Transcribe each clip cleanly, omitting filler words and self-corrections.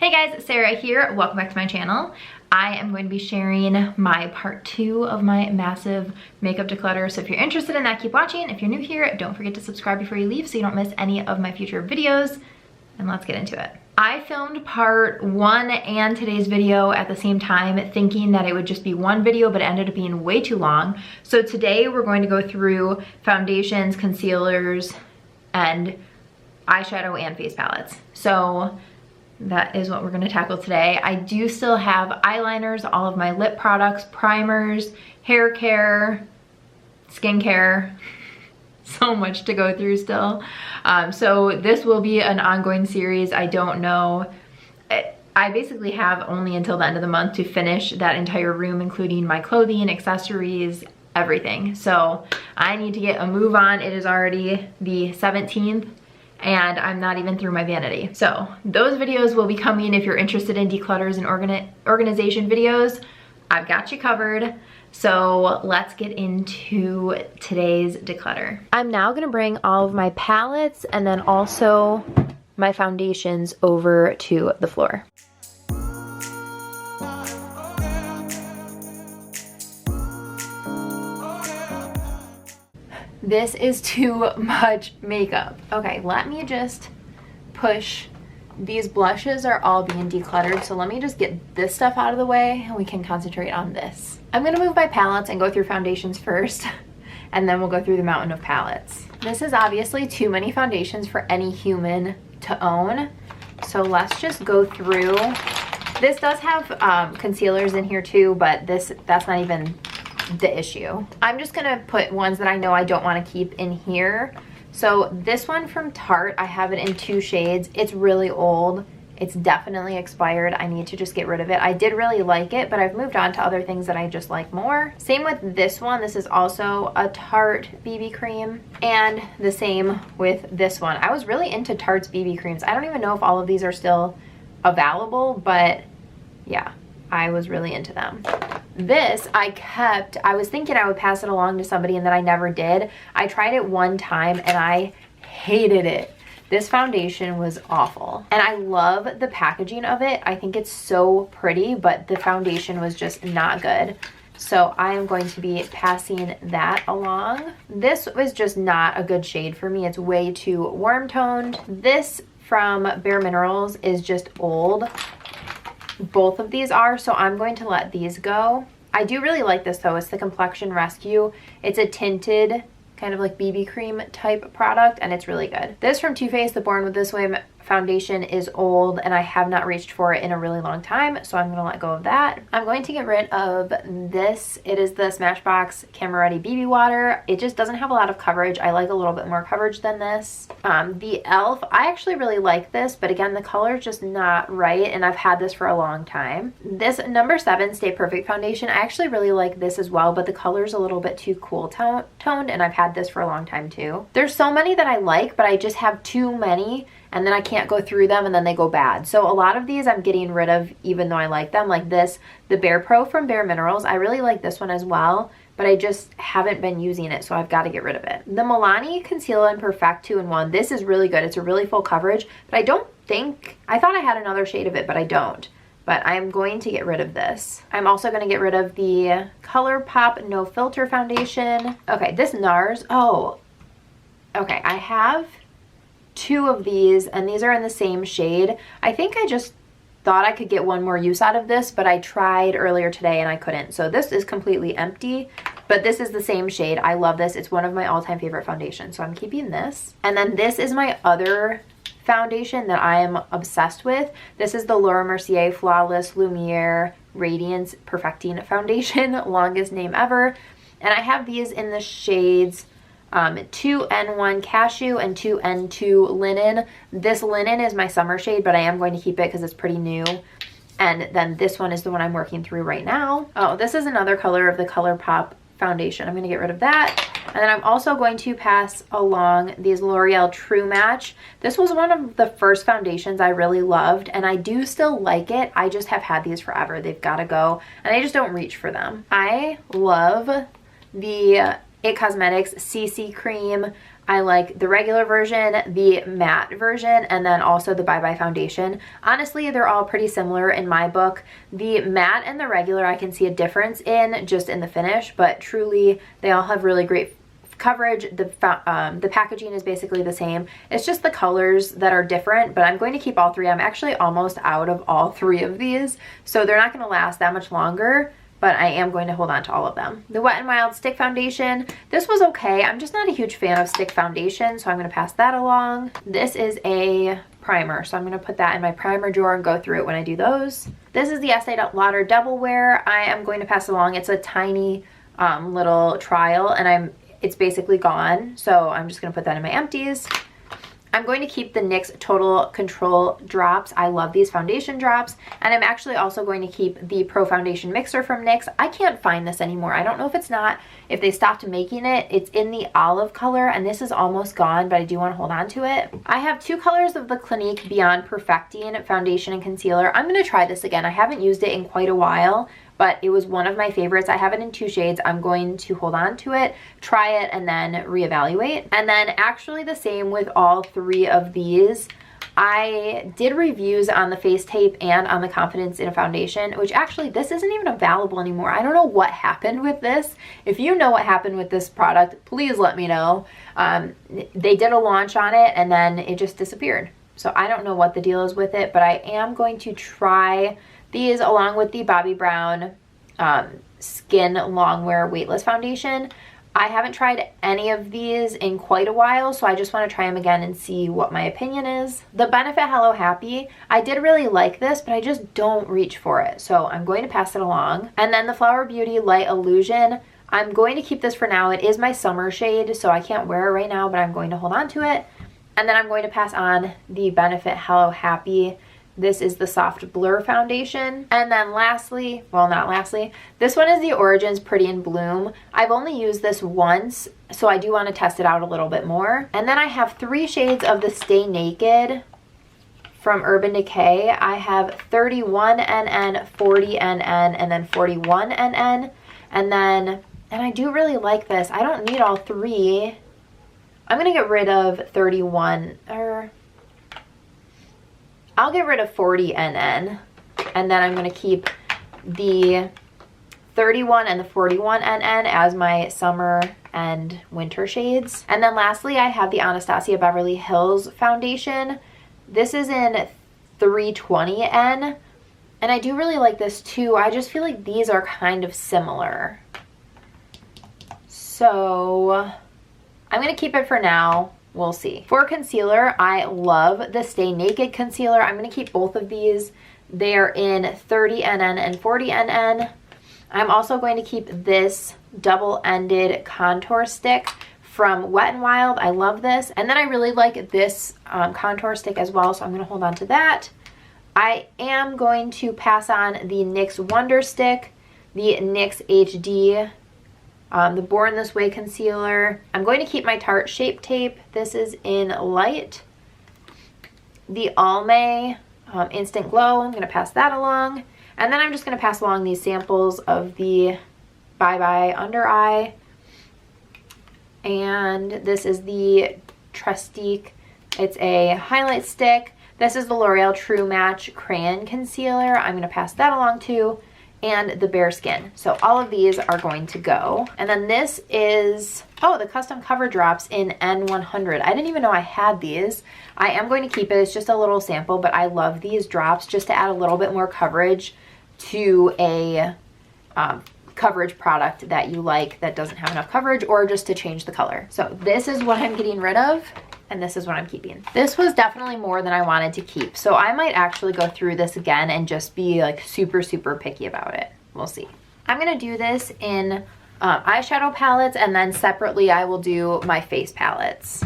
Hey guys, Sarah here. Welcome back to my channel. I am going to be sharing my part 2 of my massive makeup declutter. So if you're interested in that, keep watching. If you're new here, don't forget to subscribe before you leave so you don't miss any of my future videos. And let's get into it. I filmed part 1 and today's video at the same time, thinking that it would just be one video, but it ended up being way too long. So today we're going to go through foundations, concealers, and eyeshadow and face palettes. So that is what we're going to tackle today. I do still have eyeliners, all of my lip products, primers, hair care, skincare, so much to go through still. So this will be an ongoing series. I don't know. I basically have only until the end of the month to finish that entire room, including my clothing, accessories, everything. So I need to get a move on. It is already the 17th. And I'm not even through my vanity. So those videos will be coming if you're interested in declutters and organization videos. I've got you covered. So let's get into today's declutter. I'm now gonna bring all of my palettes and then also my foundations over to the floor. This is too much makeup. Okay, let me just push. These blushes are all being decluttered, so let me just get this stuff out of the way and we can concentrate on this. I'm gonna move my palettes and go through foundations first, and then we'll go through the mountain of palettes. This is obviously too many foundations for any human to own, so let's just go through. This does have concealers in here too, but that's not even the issue. I'm just gonna put ones that I know I don't want to keep in here. So this one from Tarte, I have it in 2 shades. It's really old. It's definitely expired. I need to just get rid of it. I did really like it, but I've moved on to other things that I just like more. Same with this one. This is also a Tarte BB cream, and the same with this one. I was really into Tarte's BB creams. I don't even know if all of these are still available, but yeah, I was really into them. This I kept. I was thinking I would pass it along to somebody and then I never did. I tried it one time and I hated it. This foundation was awful. And I love the packaging of it. I think it's so pretty, but the foundation was just not good. So I am going to be passing that along. This was just not a good shade for me. It's way too warm toned. This from Bare Minerals is just old. Both of these are, so I'm going to let these go. I do really like this though. It's the Complexion Rescue. It's a tinted kind of like BB cream type product, and it's really good. This from Too Faced, the Born With This Way foundation, is old and I have not reached for it in a really long time, so I'm gonna let go of that. I'm going to get rid of this. It is the Smashbox Camera Ready BB Water. It just doesn't have a lot of coverage. I like a little bit more coverage than this. The e.l.f., I actually really like this, but again, the color is just not right, and I've had this for a long time. This number 7 Stay Perfect foundation, I actually really like this as well, but the color is a little bit too cool toned, and I've had this for a long time too. There's so many that I like, but I just have too many, and then I can't go through them and then they go bad. So a lot of these I'm getting rid of even though I like them. Like this, the Bare Pro from Bare Minerals. I really like this one as well, but I just haven't been using it, so I've got to get rid of it. The Milani Conceal and Perfect 2-in-1. This is really good. It's a really full coverage, but I thought I had another shade of it, but I don't. But I'm going to get rid of this. I'm also going to get rid of the ColourPop No Filter foundation. Okay, this NARS. Oh, okay. I have 2 of these, and these are in the same shade. I think I just thought I could get one more use out of this, but I tried earlier today and I couldn't. So this is completely empty, but this is the same shade. I love this. It's one of my all-time favorite foundations, so I'm keeping this. And then this is my other foundation that I am obsessed with. This is the Laura Mercier Flawless Lumiere Radiance Perfecting Foundation, longest name ever. And I have these in the shades 2N1 Cashew and 2N2 Linen. This Linen is my summer shade, but I am going to keep it because it's pretty new. And then this one is the one I'm working through right now. Oh, this is another color of the ColourPop foundation. I'm going to get rid of that. And then I'm also going to pass along these L'Oreal True Match. This was one of the first foundations I really loved, and I do still like it. I just have had these forever. They've got to go, and I just don't reach for them. I love the It Cosmetics CC Cream. I like the regular version, the matte version, and then also the Bye Bye foundation. Honestly, they're all pretty similar in my book. The matte and the regular I can see a difference in just in the finish, but truly they all have really great coverage. The packaging is basically the same. It's just the colors that are different, but I'm going to keep all three. I'm actually almost out of all three of these, so they're not going to last that much longer, but I am going to hold on to all of them. The Wet n Wild Stick Foundation, this was okay. I'm just not a huge fan of stick foundation, so I'm going to pass that along. This is a primer, so I'm going to put that in my primer drawer and go through it when I do those. This is the Estee Lauder Double Wear. I am going to pass along. It's a tiny little trial, and it's basically gone, so I'm just going to put that in my empties. I'm going to keep the NYX Total Control drops. I love these foundation drops. And I'm actually also going to keep the Pro Foundation Mixer from NYX. I can't find this anymore. I don't know if they stopped making it. It's in the olive color, and this is almost gone, but I do want to hold on to it. I have 2 colors of the Clinique Beyond Perfecting Foundation and Concealer. I'm going to try this again. I haven't used it in quite a while, but it was one of my favorites. I have it in 2 shades. I'm going to hold on to it, try it, and then reevaluate. And then actually the same with all 3 of these. I did reviews on the Face Tape and on the Confidence in a Foundation, which actually this isn't even available anymore. I don't know what happened with this. If you know what happened with this product, please let me know. They did a launch on it and then it just disappeared. So I don't know what the deal is with it, but I am going to try these along with the Bobbi Brown Skin Longwear Weightless Foundation. I haven't tried any of these in quite a while, so I just want to try them again and see what my opinion is. The Benefit Hello Happy, I did really like this, but I just don't reach for it, so I'm going to pass it along. And then the Flower Beauty Light Illusion, I'm going to keep this for now. It is my summer shade, so I can't wear it right now, but I'm going to hold on to it. And then I'm going to pass on the Benefit Hello Happy. This is the Soft Blur Foundation. And then lastly, well, not lastly, this one is the Origins Pretty in Bloom. I've only used this once, so I do want to test it out a little bit more. And then I have 3 shades of the Stay Naked from Urban Decay. I have 31NN, 40NN, and then 41NN. And I do really like this. I don't need all 3. I'm going to get rid of 31, or I'll get rid of 40NN, and then I'm going to keep the 31 and the 41NN as my summer and winter shades. And then lastly, I have the Anastasia Beverly Hills Foundation. This is in 320N, and I do really like this too. I just feel like these are kind of similar. So I'm going to keep it for now. We'll see. For concealer, I love the Stay Naked concealer. I'm going to keep both of these. They're in 30NN and 40NN. I'm also going to keep this double-ended contour stick from Wet n Wild. I love this. And then I really like this contour stick as well, so I'm going to hold on to that. I am going to pass on the NYX Wonder Stick, the NYX HD, the Born This Way concealer. I'm going to keep my Tarte Shape Tape. This is in light. The Almay Instant Glow, I'm going to pass that along. And then I'm just going to pass along these samples of the Bye Bye Under Eye. And this is the Trestique. It's a highlight stick. This is the L'Oreal True Match Crayon Concealer. I'm going to pass that along too. And the Bare Skin. So all of these are going to go. And then this is, oh, the Custom Cover Drops in N100. I didn't even know I had these. I am going to keep it. It's just a little sample, but I love these drops just to add a little bit more coverage to a coverage product that you like that doesn't have enough coverage, or just to change the color. So this is what I'm getting rid of, and this is what I'm keeping. This was definitely more than I wanted to keep, so I might actually go through this again and just be like super picky about it. We'll see. I'm gonna do this in eyeshadow palettes, and then separately I will do my face palettes.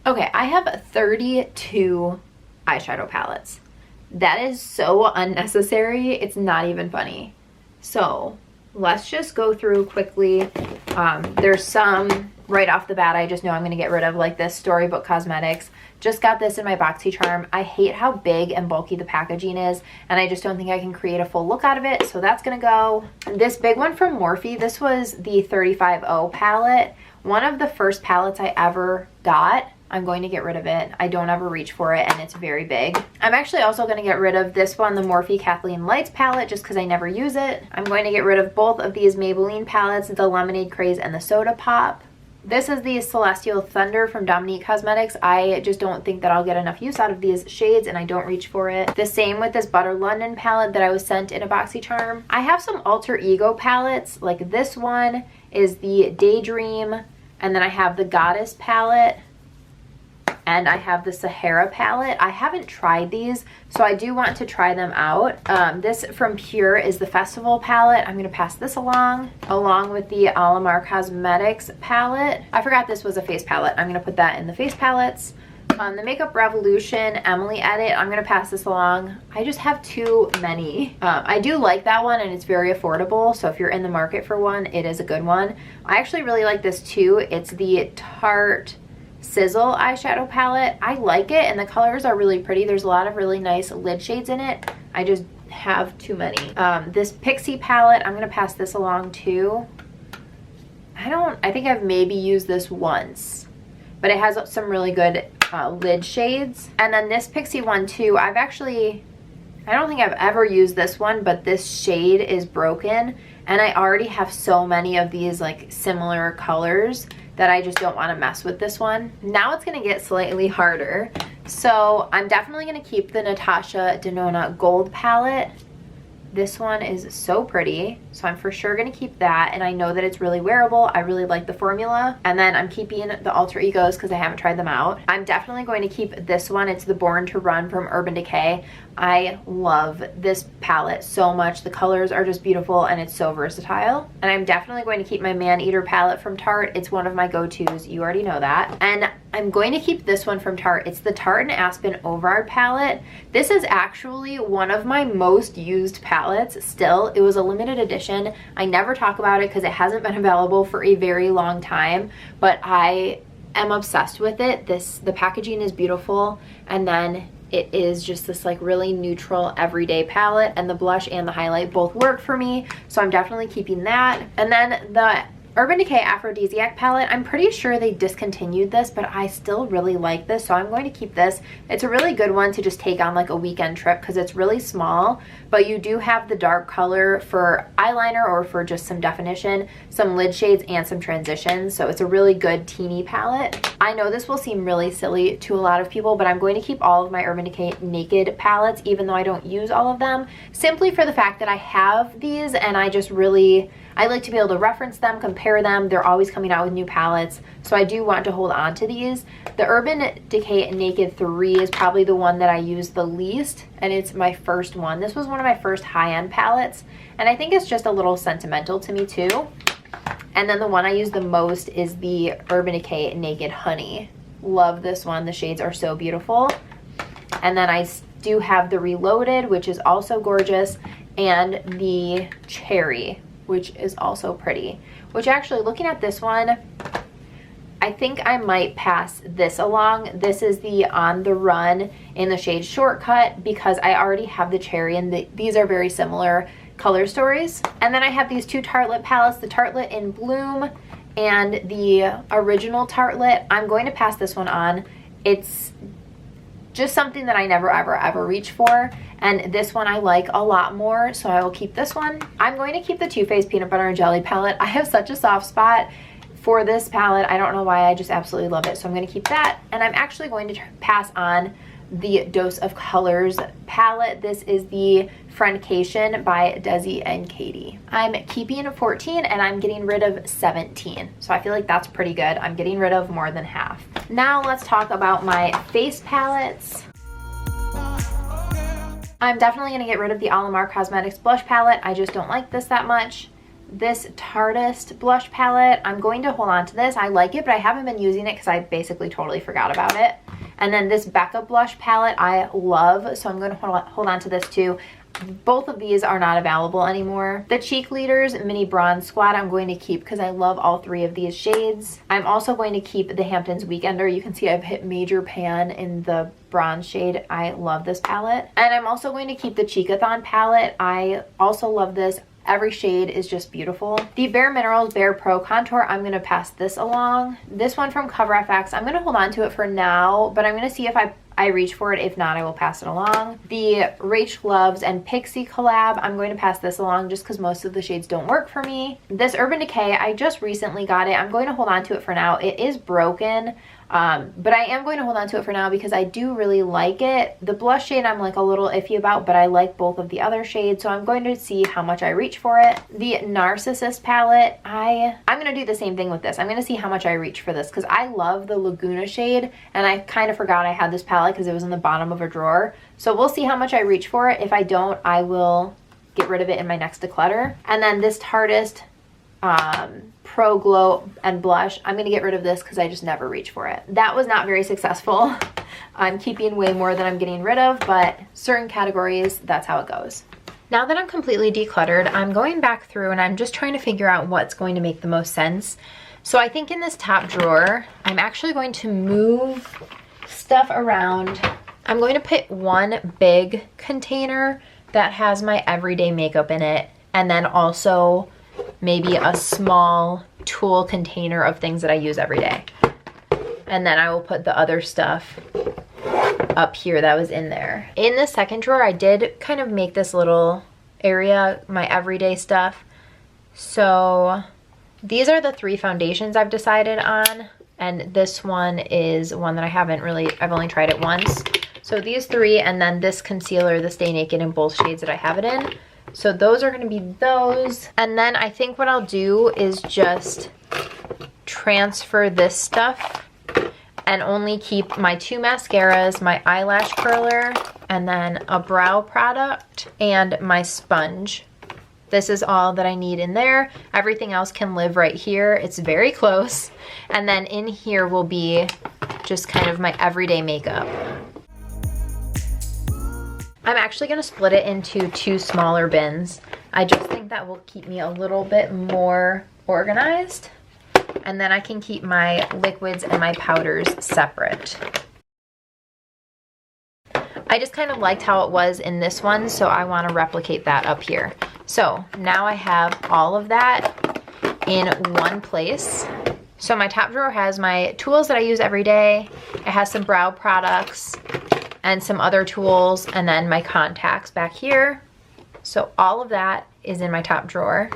Okay, I have 32 eyeshadow palettes. That is so unnecessary, it's not even funny. So let's just go through quickly There's some right off the bat I just know I'm going to get rid of, like this Storybook Cosmetics. Just got this in my BoxyCharm. I hate how big and bulky the packaging is, and I just don't think I can create a full look out of it, so that's going to go. This big one from Morphe, this was the 35O palette. One of the first palettes I ever got. I'm going to get rid of it. I don't ever reach for it, and it's very big. I'm actually also going to get rid of this one, the Morphe Kathleen Lights palette, just because I never use it. I'm going to get rid of both of these Maybelline palettes, the Lemonade Craze and the Soda Pop. This is the Celestial Thunder from Dominique Cosmetics. I just don't think that I'll get enough use out of these shades, and I don't reach for it. The same with this Butter London palette that I was sent in a BoxyCharm. I have some Alter Ego palettes, like this one is the Daydream, and then I have the Goddess palette, and I have the Sahara palette. I haven't tried these, so I do want to try them out. This from Pure is the Festival palette. I'm going to pass this along with the Alamar Cosmetics palette. I forgot this was a face palette. I'm going to put that in the face palettes. The Makeup Revolution Emily Edit, I'm going to pass this along. I just have too many. I do like that one, and it's very affordable, so if you're in the market for one, it is a good one. I actually really like this too. It's the Tarte Sizzle eyeshadow palette. I like it, and the colors are really pretty. There's a lot of really nice lid shades in it. I just have too many. This Pixie palette, I'm gonna pass this along too. I think I've maybe used this once, but it has some really good lid shades. And then this Pixie one too, I don't think I've ever used this one, but this shade is Broken, and I already have so many of these like similar colors that I just don't want to mess with this one. Now it's going to get slightly harder. So I'm definitely going to keep the Natasha Denona Gold palette. This one is so pretty, so I'm for sure going to keep that, and I know that it's really wearable. I really like the formula. And then I'm keeping the Alter Egos because I haven't tried them out. I'm definitely going to keep this one. It's the Born to Run from Urban Decay. I love this palette so much. The colors are just beautiful, and it's so versatile. And I'm definitely going to keep my Man Eater palette from Tarte. It's one of my go-tos. You already know that. And I'm going to keep this one from Tarte. It's the Tarte and Aspen Ovard palette. This is actually one of my most used palettes still. It was a limited edition. I never talk about it because it hasn't been available for a very long time, but I am obsessed with it. The packaging is beautiful, and then it is just this like really neutral everyday palette, and the blush and the highlight both work for me, so I'm definitely keeping that. And then the Urban Decay Aphrodisiac palette, I'm pretty sure they discontinued this, but I still really like this, so I'm going to keep this. It's a really good one to just take on like a weekend trip because it's really small, but you do have the dark color for eyeliner or for just some definition, some lid shades, and some transitions, so it's a really good teeny palette. I know this will seem really silly to a lot of people, but I'm going to keep all of my Urban Decay Naked palettes, even though I don't use all of them, simply for the fact that I have these, and I like to be able to reference them, compare them. They're always coming out with new palettes, so I do want to hold on to these. The Urban Decay Naked 3 is probably the one that I use the least, and it's my first one. This was one of my first high-end palettes, and I think it's just a little sentimental to me too. And then the one I use the most is the Urban Decay Naked Honey. Love this one. The shades are so beautiful. And then I do have the Reloaded, which is also gorgeous, and the Cherry, which is also pretty. Which actually, looking at this one, I think I might pass this along. This is the On the Run in the shade Shortcut because I already have the Cherry, and these are very similar color stories. And then I have these two Tartelette palettes, the Tartelette in Bloom and the original Tartelette. I'm going to pass this one on. It's just something that I never ever reach for, and this one I like a lot more, so I will keep this one. I'm going to keep the Too Faced Peanut Butter and Jelly palette. I have such a soft spot for this palette. I don't know why, I just absolutely love it, so I'm going to keep that. And I'm actually going to pass on the Dose of Colors palette. This is the Friendcation by Desi and Katie. I'm keeping 14 and I'm getting rid of 17. So I feel like that's pretty good. I'm getting rid of more than half. Now let's talk about my face palettes. I'm definitely going to get rid of the Alamar Cosmetics blush palette. I just don't like this that much. This Tartist blush palette, I'm going to hold on to this. I like it, but I haven't been using it because I basically totally forgot about it. And then this Becca blush palette I love, so I'm going to hold on to this too. both of these are not available anymore. The Cheek Leaders Mini Bronze Squad I'm going to keep because I love all three of these shades. I'm also going to keep the Hamptons Weekender. You can see I've hit major pan in the bronze shade. I love this palette. And I'm also going to keep the Cheekathon palette. I also love this. Every shade is just beautiful. The Bare Minerals Bare Pro Contour, I'm going to pass this along. This one from Cover FX, I'm going to hold on to it for now, but I'm going to see if I reach for it. If not, I will pass it along. The Rach Loves and Pixie collab, I'm going to pass this along just because most of the shades don't work for me. This Urban Decay, I just recently got it. I'm going to hold on to it for now. It is broken, but I am going to hold on to it for now because I do really like it. The blush shade I'm like a little iffy about, but I like both of the other shades, so I'm going to see how much I reach for it. The Narcissist palette, I'm going to do the same thing with this. I'm going to see how much I reach for this because I love the Laguna shade, and I kind of forgot I had this palette because it was in the bottom of a drawer. So we'll see how much I reach for it. If I don't, I will get rid of it in my next declutter. And then this Tarteist Pro Glow and Blush, I'm going to get rid of this because I just never reach for it. That was not very successful. I'm keeping way more than I'm getting rid of, but certain categories, that's how it goes. Now that I'm completely decluttered, I'm going back through and I'm just trying to figure out what's going to make the most sense. So I think in this top drawer, I'm actually going to move stuff around. I'm going to put one big container that has my everyday makeup in it, and then also maybe a small tool container of things that I use every day. And then I will put the other stuff up here that was in there. In the second drawer, I did kind of make this little area, my everyday stuff. So these are the 3 foundations I've decided on. And this one is one that I've only tried it once. So these 3, and then this concealer, the Stay Naked, in both shades that I have it in. So those are going to be those. And then I think what I'll do is just transfer this stuff and only keep my 2 mascaras, my eyelash curler, and then a brow product and my sponge. This is all that I need in there. Everything else can live right here. It's very close. And then in here will be just kind of my everyday makeup. I'm actually going to split it into 2 smaller bins. I just think that will keep me a little bit more organized. And then I can keep my liquids and my powders separate. I just kind of liked how it was in this one, so I want to replicate that up here. So now I have all of that in one place. So my top drawer has my tools that I use every day. It has some brow products and some other tools, and then my contacts back here. So all of that is in my top drawer.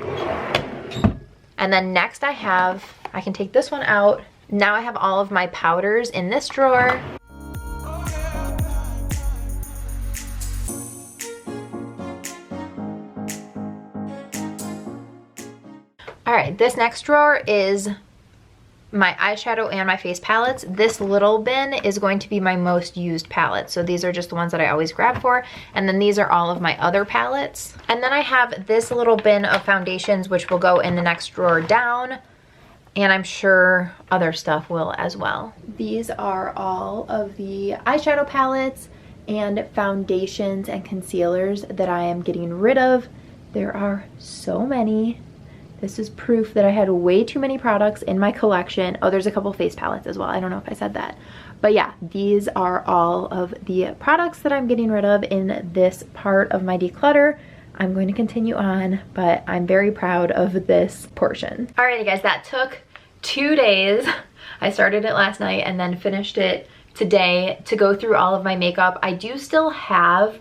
And then next I can take this one out. Now I have all of my powders in this drawer. All right, this next drawer is my eyeshadow and my face palettes. This little bin is going to be my most used palette. So these are just the ones that I always grab for. And then these are all of my other palettes. And then I have this little bin of foundations, which will go in the next drawer down. And I'm sure other stuff will as well. These are all of the eyeshadow palettes and foundations and concealers that I am getting rid of. There are so many. This is proof that I had way too many products in my collection. Oh, there's a couple face palettes as well. I don't know if I said that. But yeah, these are all of the products that I'm getting rid of in this part of my declutter. I'm going to continue on, but I'm very proud of this portion. Alrighty guys, that took 2 days. I started it last night and then finished it today to go through all of my makeup. I do still have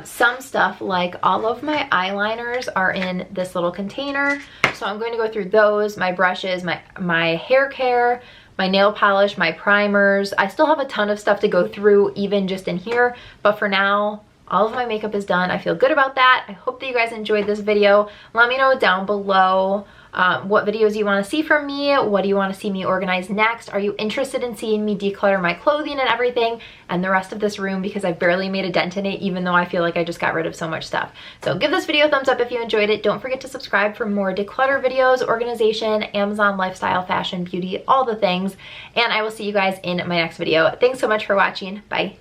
some stuff, like all of my eyeliners are in this little container. So I'm going to go through those, my brushes, my hair care, my nail polish, my primers. I still have a ton of stuff to go through even just in here, but for now, all of my makeup is done. I feel good about that. I hope that you guys enjoyed this video. Let me know down below what videos you want to see from me. What do you want to see me organize next? Are you interested in seeing me declutter my clothing and everything and the rest of this room, because I barely made a dent in it, even though I feel like I just got rid of so much stuff. So give this video a thumbs up if you enjoyed it. Don't forget to subscribe for more declutter videos, organization, Amazon lifestyle, fashion, beauty, all the things. And I will see you guys in my next video. Thanks so much for watching. Bye.